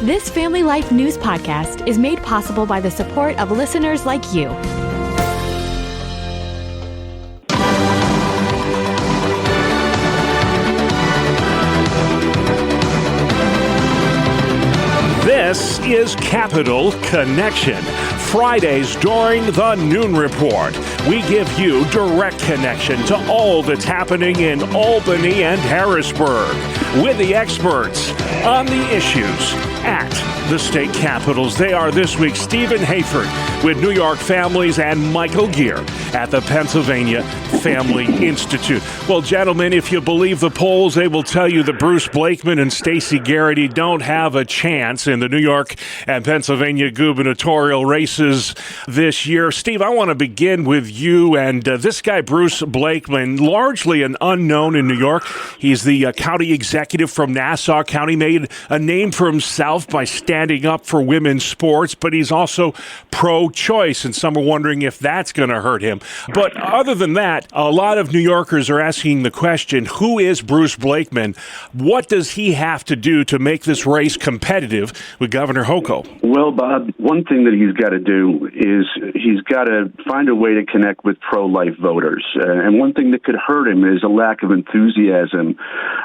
This Family Life News podcast is made possible by the support of listeners like you. This is Capital Connection. Fridays during the Noon Report, we give you direct connection to all that's happening in Albany and Harrisburg with the experts on the issues at the state capitals. They are this week Stephen Hayford with New York Families and Michael Geer at the Pennsylvania Family Institute. Well, gentlemen, if you believe the polls, they will tell you that Bruce Blakeman and Stacey Garrity don't have a chance in the New York and Pennsylvania gubernatorial races this year. Steve, I want to begin with you and this guy, Bruce Blakeman, largely an unknown in New York. He's the county executive from Nassau County, made a name for himself by standing up for women's sports, but he's also pro-choice, and some are wondering if that's going to hurt him. But other than that, a lot of New Yorkers are asking the question, who is Bruce Blakeman? What does he have to do to make this race competitive with Governor Hochul? Well, Bob, one thing that he's got to do is he's got to find a way to connect with pro-life voters. And one thing that could hurt him is a lack of enthusiasm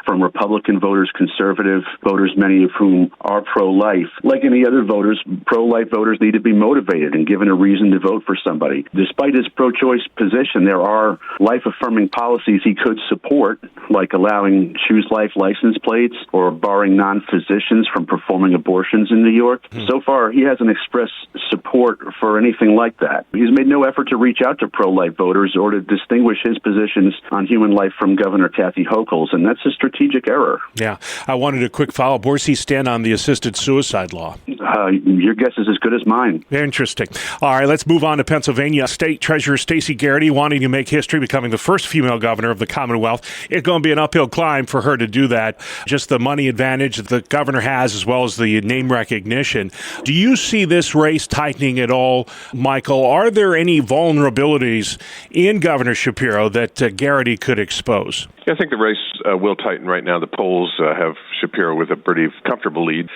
from Republican voters, conservative voters, many of whom are pro-life. Like any other voters, pro-life voters need to be motivated and given a reason to vote for somebody. Despite his pro-choice position, there are life-affirming policies he could support, like allowing choose life license plates or barring non-physicians from performing abortions in New York. So far, he hasn't expressed support for anything like that. He's made no effort to reach out to pro-life voters or to distinguish his positions on human life from Governor Kathy Hochul's, and that's a strategic error. Yeah. I wanted a quick follow-up. Where's he stand on the assisted suicide law? Your guess is as good as mine. Interesting. All right, let's move on to Pennsylvania. State Treasurer Stacey Garrity wanting to make history, becoming the first female governor of the Commonwealth. It's going to be an uphill climb for her to do that. Just the money advantage that the governor has, as well as the name recognition. Do you see this race tightening at all, Michael? Are there any vulnerabilities in Governor Shapiro that Garrity could expose? I think the race will tighten right now. The polls have Shapiro with a pretty comfortable lead.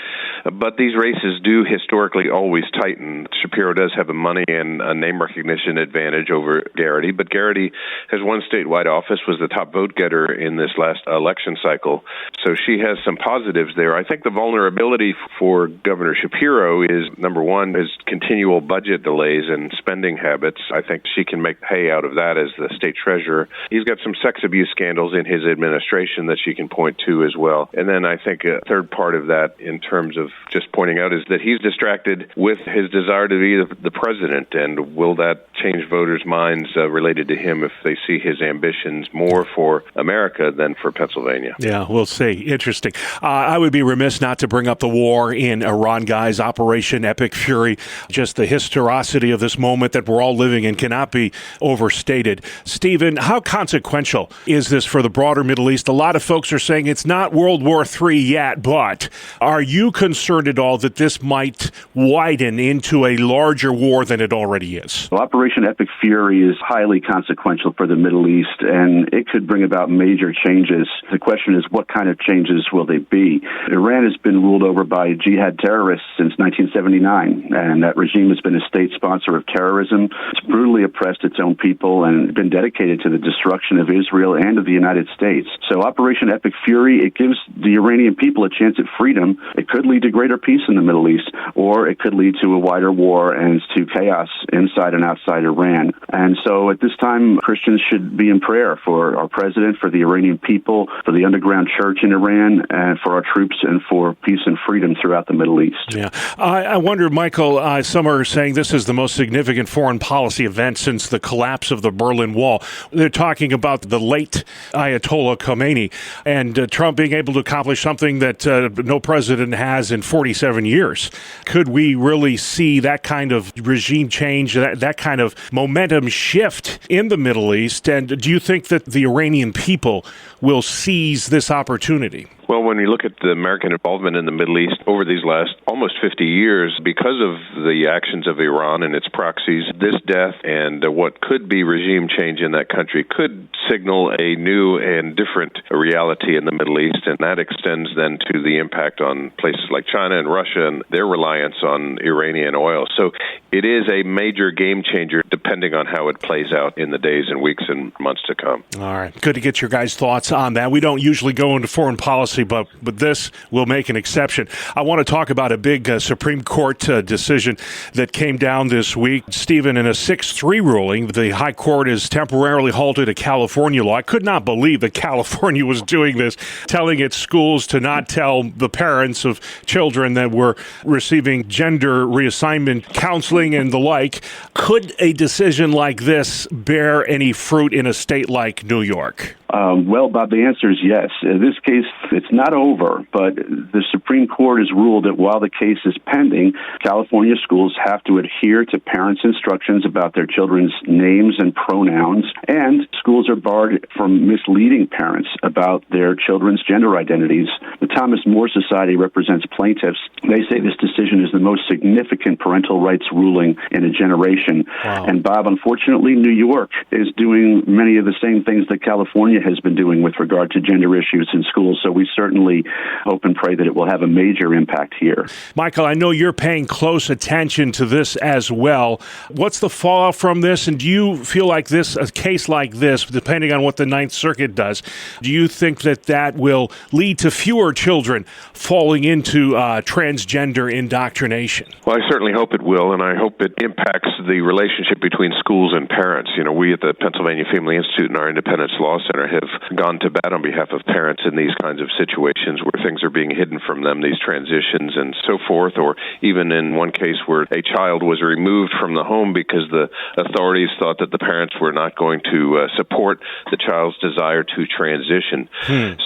But these races do historically always tighten. Shapiro does have a money and a name recognition advantage over Garrity, but Garrity has won statewide office, was the top vote getter in this last election cycle. So she has some positives there. I think the vulnerability for Governor Shapiro is, number one, is continual budget delays and spending habits. I think she can make hay out of that as the state treasurer. He's got some sex abuse scandals in his administration that she can point to as well. And then I think a third part of that in terms of just pointing out is that he's distracted with his desire to be the president, and will that change voters' minds related to him if they see his ambitions more for America than for Pennsylvania? Yeah, we'll see. Interesting. I would be remiss not to bring up the war in Iran, guys. Operation Epic Fury. Just the historicity of this moment that we're all living in cannot be overstated. Stephen, how consequential is this for the broader Middle East? A lot of folks are saying it's not World War III yet, but are you concerned at all that this might widen into a larger war than it already is? Well, Operation Epic Fury is highly consequential for the Middle East, and it could bring about major changes. The question is, what kind of changes will they be? Iran has been ruled over by jihad terrorists since 1979, and that regime has been a state sponsor of terrorism. It's brutally oppressed its own people and been dedicated to the destruction of Israel and of the United States. So Operation Epic Fury, it gives the Iranian people a chance at freedom. It could lead to greater peace in the Middle East, or it could lead to a wider war and to chaos inside and outside Iran. And so at this time, Christians should be in prayer for our president, for the Iranian people, for the underground church in Iran, and for our troops, and for peace and freedom throughout the Middle East. Yeah. I wonder, Michael, some are saying this is the most significant foreign policy event since the collapse of the Berlin Wall. They're talking about the late Ayatollah Khomeini and Trump being able to accomplish something that no president has in 47 years. Could we really see that kind of regime change, that kind of momentum shift in the Middle East? And do you think that the Iranian people will seize this opportunity? Well, when you look at the American involvement in the Middle East over these last almost 50 years, because of the actions of Iran and its proxies, this death and what could be regime change in that country could signal a new and different reality in the Middle East, and that extends extends then to the impact on places like China and Russia and their reliance on Iranian oil. So it is a major game changer depending on how it plays out in the days and weeks and months to come. All right. Good to get your guys' thoughts on that. We don't usually go into foreign policy, but this will make an exception. I want to talk about a big Supreme Court decision that came down this week. Stephen, in a 6-3 ruling, the High Court has temporarily halted a California law. I could not believe that California was doing this, telling its schools to not tell the parents of children that were receiving gender reassignment counseling and the like. Could a decision like this bear any fruit in a state like New York? Well, Bob, the answer is yes. In this case, it's not over, but the Supreme Court has ruled that while the case is pending, California schools have to adhere to parents' instructions about their children's names and pronouns, and schools are barred from misleading parents about their children's gender identities. The Thomas More Society represents plaintiffs. They say this decision is the most significant parental rights ruling in a generation. Wow. And, Bob, unfortunately, New York is doing many of the same things that California has been doing with regard to gender issues in schools, so we certainly hope and pray that it will have a major impact here. Michael, I know you're paying close attention to this as well. What's the fallout from this, and do you feel like a case like this, depending on what the Ninth Circuit does, do you think that will lead to fewer children falling into transgender indoctrination? Well, I certainly hope it will, and I hope it impacts the relationship between schools and parents. You know, we at the Pennsylvania Family Institute and our Independence Law Center have gone to bat on behalf of parents in these kinds of situations where things are being hidden from them, these transitions and so forth, or even in one case where a child was removed from the home because the authorities thought that the parents were not going to support the child's desire to transition.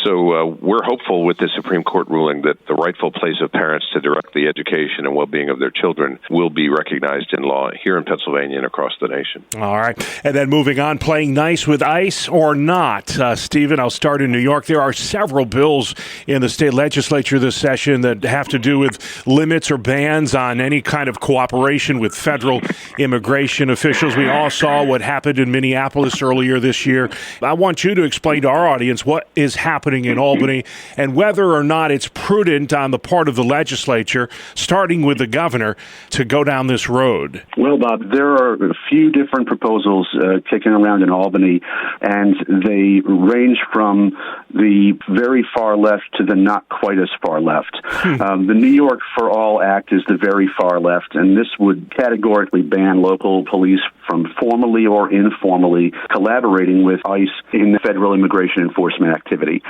So we're hopeful with the Supreme Court ruling that the rightful place of parents to direct the education and well-being of their children will be recognized in law here in Pennsylvania and across the nation. All right. And then moving on, playing nice with ICE or not. Stephen, I'll start in New York. There are several bills in the state legislature this session that have to do with limits or bans on any kind of cooperation with federal immigration officials. We all saw what happened in Minneapolis earlier this year. I want you to explain to our audience what is happening in Albany and whether or not it's prudent on the part of the legislature, starting with the governor, to go down this road. Well, Bob, there are a few different proposals kicking around in Albany, and they range from the very far left to the not quite as far left. The New York For All Act is the very far left, and this would categorically ban local police from formally or informally collaborating with ICE in federal immigration enforcement activity.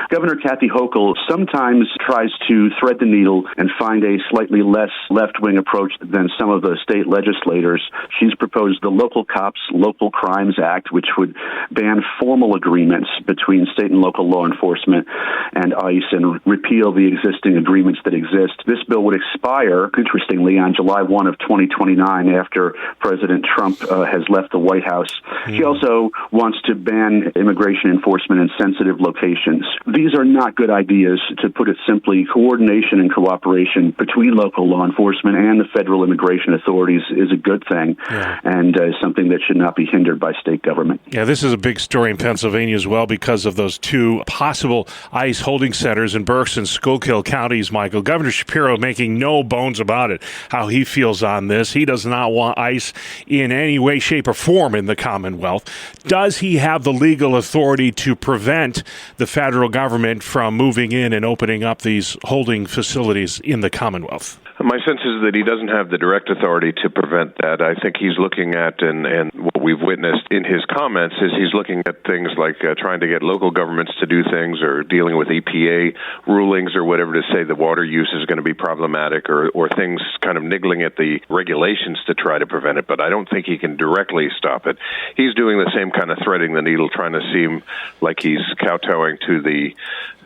Governor Kathy Hochul sometimes tries to thread the needle and find a slightly less left-wing approach than some of the state legislators. She's proposed the Local Cops, Local Crimes Act, which would ban formal agreements between state and local law enforcement and ICE and repeal the existing agreements that exist. This bill would expire, interestingly, on July 1 of 2029 after President Trump has left the White House. She also wants to ban immigration enforcement in sensitive locations. These are not good ideas. To put it simply, coordination and cooperation between local law enforcement and the federal immigration authorities is a good thing, and something that should not be hindered by state government. Yeah, this is a big story in Pennsylvania as well because of those two possible ICE holding centers in Berks and Schuylkill counties, Michael. Governor Shapiro making no bones about it, how he feels on this. He does not want ICE in any way, shape, or form in the Commonwealth. Does he have the legal authority to prevent the federal government from moving in and opening up these holding facilities in the Commonwealth? My sense is that he doesn't have the direct authority to prevent that. I think he's looking at, and what we've witnessed in his comments, is he's looking at things like trying to get local governments to do things or dealing with EPA rulings or whatever to say the water use is going to be problematic or things kind of niggling at the regulations to try to prevent it. But I don't think he can directly stop it. He's doing the same kind of threading the needle, trying to seem like he's kowtowing to the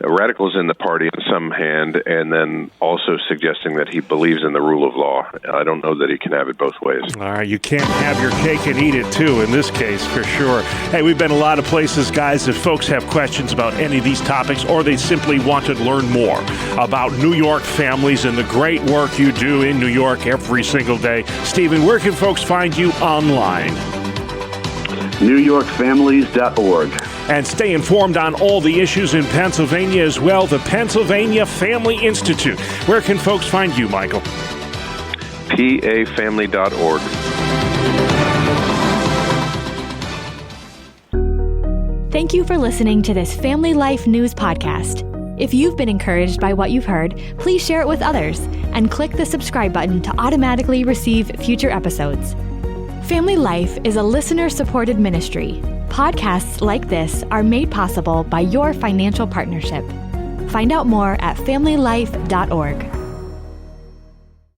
radicals in the party on some hand, and then also suggesting that he believes in the rule of law. I don't know that he can have it both ways. All right, you can't have your cake and eat it too in this case, for sure. Hey, we've been a lot of places, guys. If folks have questions about any of these topics or they simply want to learn more about New York families and the great work you do in New York every single day, Stephen, where can folks find you online? NewYorkFamilies.org. And stay informed on all the issues in Pennsylvania as well. The Pennsylvania Family Institute. Where can folks find you, Michael? pafamily.org. Thank you for listening to this Family Life News podcast. If you've been encouraged by what you've heard, please share it with others and click the subscribe button to automatically receive future episodes. Family Life is a listener-supported ministry. Podcasts like this are made possible by your financial partnership. Find out more at familylife.org.